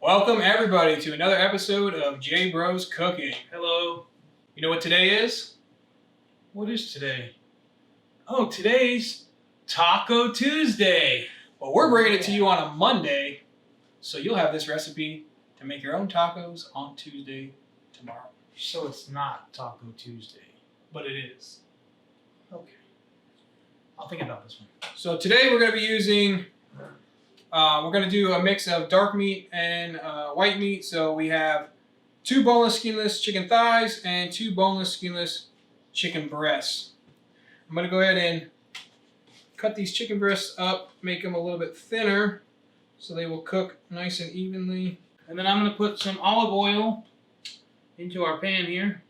Welcome everybody to another episode of J Bros Cooking. Hello. You know what today is? What is today? Oh, today's Taco Tuesday. Well, we're bringing it to you on a Monday, so you'll have this recipe to make your own tacos on Tuesday tomorrow. So it's not Taco Tuesday, But it is. okay. I'll think about this one. So today we're going to be using, we're going to do a mix of dark meat and white meat. So we have 2 boneless skinless chicken thighs and 2 boneless skinless chicken breasts. I'm going to go ahead and cut these chicken breasts up, make them a little bit thinner so they will cook nice and evenly. And then I'm going to put some olive oil into our pan here.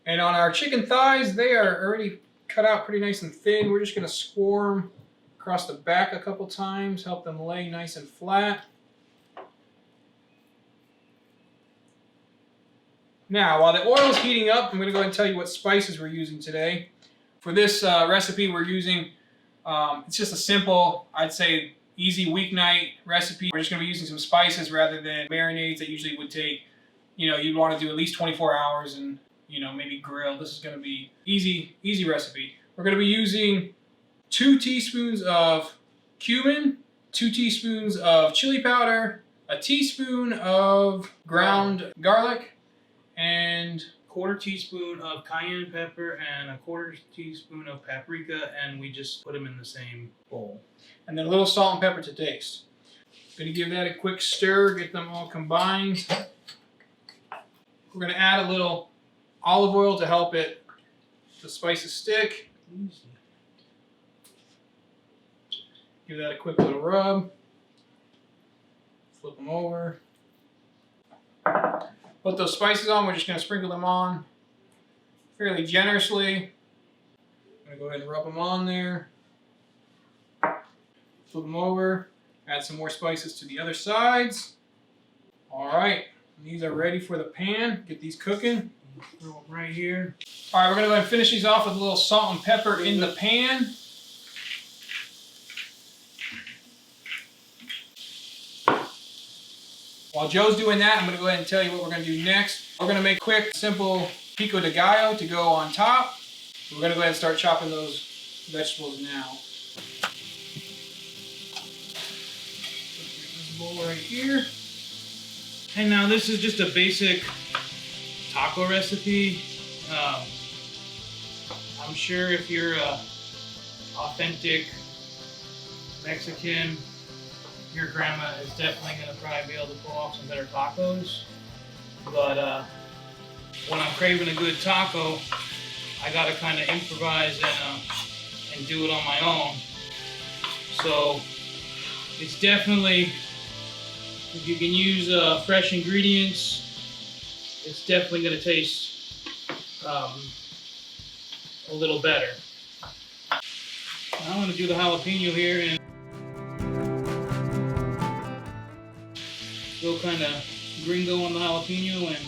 And on our chicken thighs, they are already cut out pretty nice and thin. We're just going to score them across the back a couple times, help them lay nice and flat. Now, while the oil is heating up, I'm going to go ahead and tell you what spices we're using today. For this recipe, we're using, it's just a simple, I'd say, easy weeknight recipe. We're just going to be using some spices rather than marinades that usually would take, you'd want to do at least 24 hours and, maybe grill. This is going to be easy recipe. We're going to be using 2 teaspoons of cumin, 2 teaspoons of chili powder, a teaspoon of ground garlic, and 1/4 teaspoon of cayenne pepper and a 1/4 teaspoon of paprika, and we just put them in the same bowl. and then a little salt and pepper to taste. Going to give that a quick stir, get them all combined. We're going to add a little olive oil to help the spices stick. Easy. Give that a quick little rub. Flip them over. Put those spices on. We're just going to sprinkle them on fairly generously. I'm going to go ahead and rub them on there. Flip them over. Add some more spices to the other sides. All right. These are ready for the pan. Get these cooking. Throw them right here. All right, we're going to go ahead and finish these off with a little salt and pepper in the pan. While Joe's doing that, I'm going to go ahead and tell you what we're going to do next. We're going to make quick, simple Pico de Gallo to go on top. We're going to go ahead and start chopping those vegetables now. Put this bowl right here. And now this is just a basic taco recipe. I'm sure if you're a authentic Mexican, your grandma is definitely going to probably be able to pull off some better tacos. But when I'm craving a good taco, I got to kind of improvise and do it on my own. So it's definitely, if you can use fresh ingredients, it's definitely going to taste a little better. I'm going to do the jalapeno here and go kind of gringo on the jalapeno and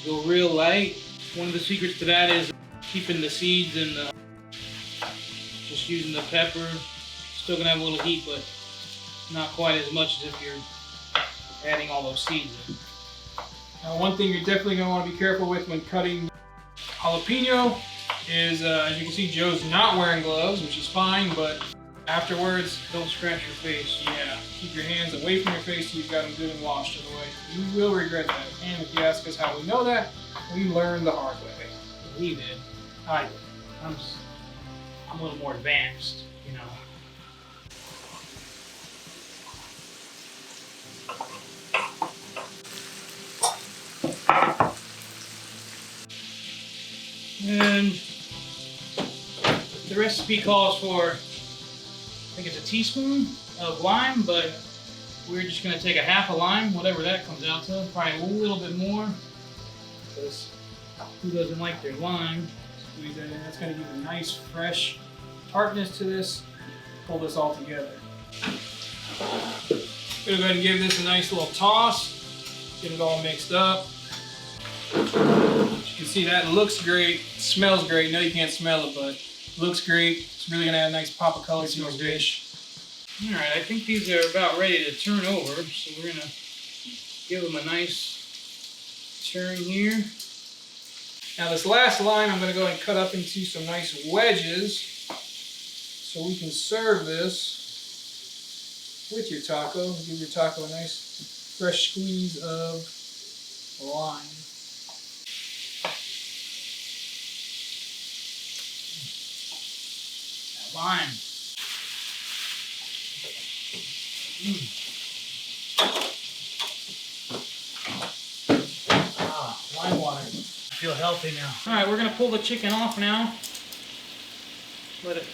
go real light. One of the secrets to that is keeping the seeds and just using the pepper. Still going to have a little heat, but not quite as much as if you're adding all those seeds in. Now, one thing you're definitely going to want to be careful with when cutting jalapeno is, as you can see, Joe's not wearing gloves, which is fine, but afterwards, Don't scratch your face. yeah, keep your hands away from your face till you've got them good and washed, otherwise you will regret that. And if you ask us how we know that, we learned the hard way. He did. I did. I'm a little more advanced, And the recipe calls for, I think it's a teaspoon of lime, but we're just going to take a half a lime, whatever that comes out to, probably a little bit more, because who doesn't like their lime? Squeeze that in. That's going to give a nice, fresh tartness to this. Pull this all together. I'm going to go ahead and give this a nice little toss. Get it all mixed up. As you can see, that looks great, smells great. No, you can't smell it, but looks great. It's really gonna add a nice pop of color to your dish. Alright, I think these are about ready to turn over, so we're going to give them a nice turn here. Now this last line I'm going to go ahead and cut up into some nice wedges so we can serve this with your taco. Give your taco a nice fresh squeeze of lime. Lime. Lime water. I feel healthy now. Alright, we're going to pull the chicken off now. Let it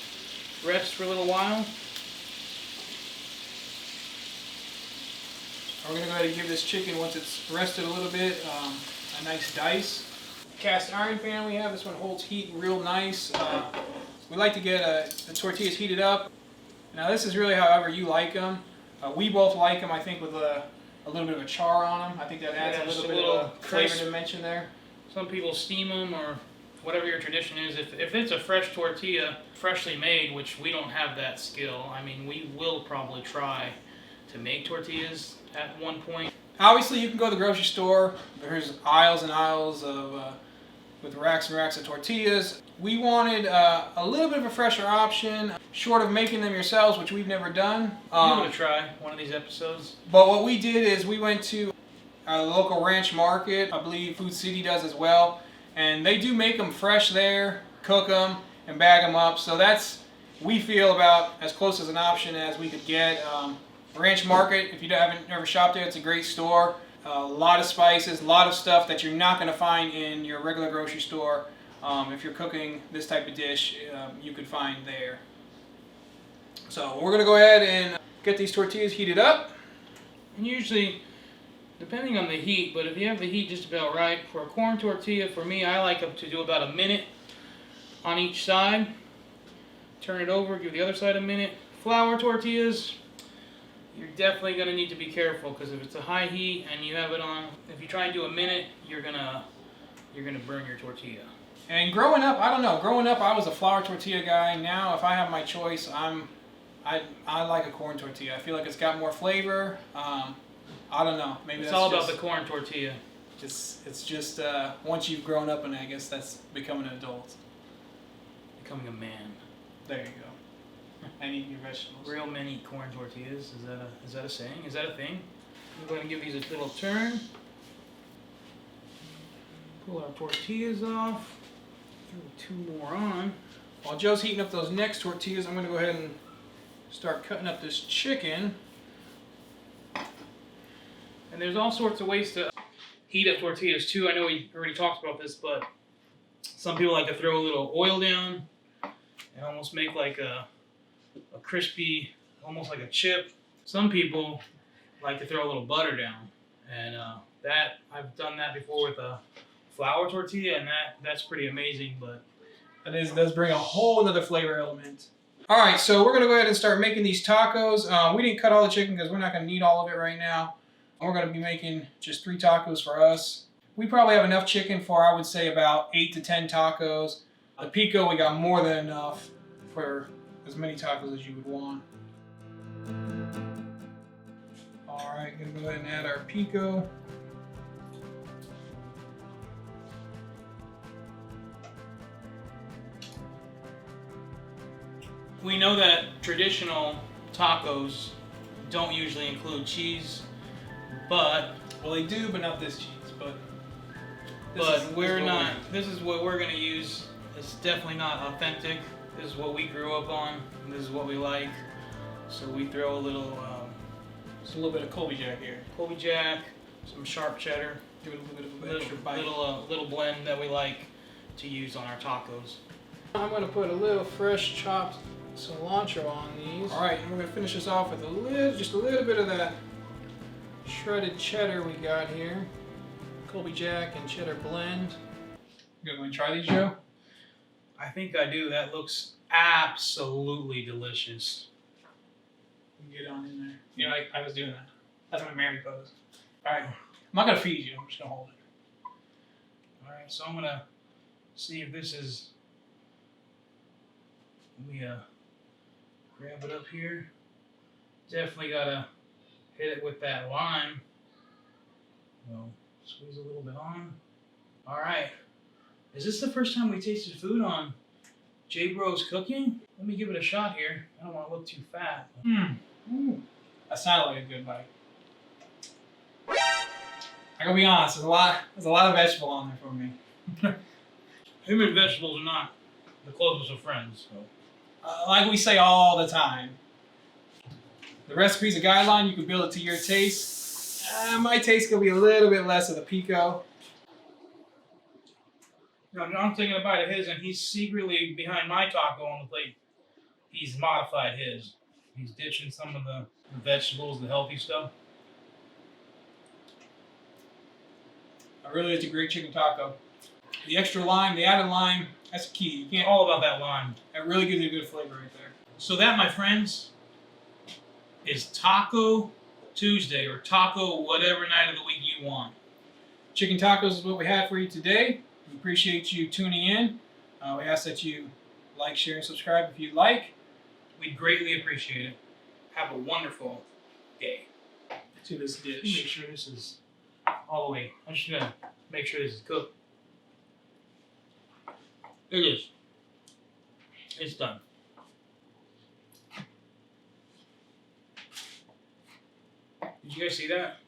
rest for a little while. We're going to go ahead and give this chicken, once it's rested a little bit, a nice dice. Cast iron pan we have, this one holds heat real nice. We like to get the tortillas heated up. Now this is really however you like them. We both like them, I think, with a little bit of a char on them. I think that adds a little bit of a flavor dimension there. Some people steam them or whatever your tradition is. If it's a fresh tortilla, freshly made, which we don't have that skill, I mean, we will probably try to make tortillas at one point. Obviously, you can go to the grocery store. There's aisles and aisles of with racks and racks of tortillas. We wanted a little bit of a fresher option, short of making them yourselves, which we've never done. I'm going to try one of these episodes. But what we did is we went to a local ranch market. I believe Food City does as well. And they do make them fresh there, cook them, and bag them up. So that's, we feel, about as close as an option as we could get. Ranch Market, if you haven't ever shopped there, it's a great store. A lot of spices, a lot of stuff that you're not going to find in your regular grocery store. If you're cooking this type of dish, you could find there. So we're going to go ahead and get these tortillas heated up. And usually, depending on the heat, but if you have the heat just about right, for a corn tortilla, for me, I like to do about a minute on each side. Turn it over, give the other side a minute. Flour tortillas, you're definitely going to need to be careful, because if it's a high heat and you have it on, if you try and do a minute, you're gonna burn your tortilla. And growing up, I don't know. Growing up, I was a flour tortilla guy. Now, if I have my choice, I like a corn tortilla. I feel like it's got more flavor. I don't know. Maybe it's that's all just, about the corn tortilla. It's just once you've grown up, and I guess that's becoming an adult. Becoming a man. There you go. And eating your vegetables. Real men eat corn tortillas. Is that a saying? Is that a thing? We're going to give these a little turn. Pull our tortillas off. Throw 2 more on. While Joe's heating up those next tortillas, I'm going to go ahead and start cutting up this chicken. And there's all sorts of ways to heat up tortillas too. I know we already talked about this, but some people like to throw a little oil down and almost make like a crispy, almost like a chip. Some people like to throw a little butter down, and that I've done that before with a flour tortilla, and that's pretty amazing. But that does bring a whole other flavor element. All right, so we're gonna go ahead and start making these tacos. We didn't cut all the chicken because we're not gonna need all of it right now. We're gonna be making just 3 tacos for us. We probably have enough chicken for, I would say, about 8 to 10 tacos. The pico, we got more than enough for as many tacos as you would want. All right, gonna go ahead and add our pico. we know that traditional tacos don't usually include cheese, but Well, they do, but not this cheese. This is what we're gonna use. It's definitely not authentic. This is what we grew up on. This is what we like. So we throw a little, just a little bit of Colby Jack here. Colby Jack, some sharp cheddar, Give it a little bit of extra bite. little blend that we like to use on our tacos. I'm going to put a little fresh chopped cilantro on these. All right, and we're going to finish this off with just a little bit of that shredded cheddar we got here. Colby Jack and cheddar blend. You going to try these, Joe? I think I do. That looks absolutely delicious. Get on in there. You know, I was doing that. That's my Mary pose. All right, I'm not going to feed you. I'm just going to hold it. All right, so I'm going to see if this is... Let me grab it up here. Definitely gotta hit it with that lime. So squeeze a little bit on. All right. Is this the first time we tasted food on J Bro's Cooking? Let me give it a shot here. I don't want to look too fat. That sounded like a good bite. I gotta be honest, there's a lot of vegetable on there for me. Him and vegetables are not the closest of friends. So. Like we say all the time, the recipe's a guideline. You can build it to your taste. My taste could be a little bit less of the pico. You know, I'm taking a bite of his, and he's secretly behind my taco on the plate. He's modified his. He's ditching some of the vegetables, the healthy stuff. Really, it's a great chicken taco. The extra lime, the added lime, that's key. You can't. All about that lime. It really gives you a good flavor right there. So that, my friends, is Taco Tuesday, or taco whatever night of the week you want. Chicken tacos is what we had for you today. We appreciate you tuning in. We ask that you like, share, and subscribe if you like. We'd greatly appreciate it. Have a wonderful day. To this Make dish. sure this is all the way. I'm just gonna make sure this is cooked. It is. It's done. Did you guys see that?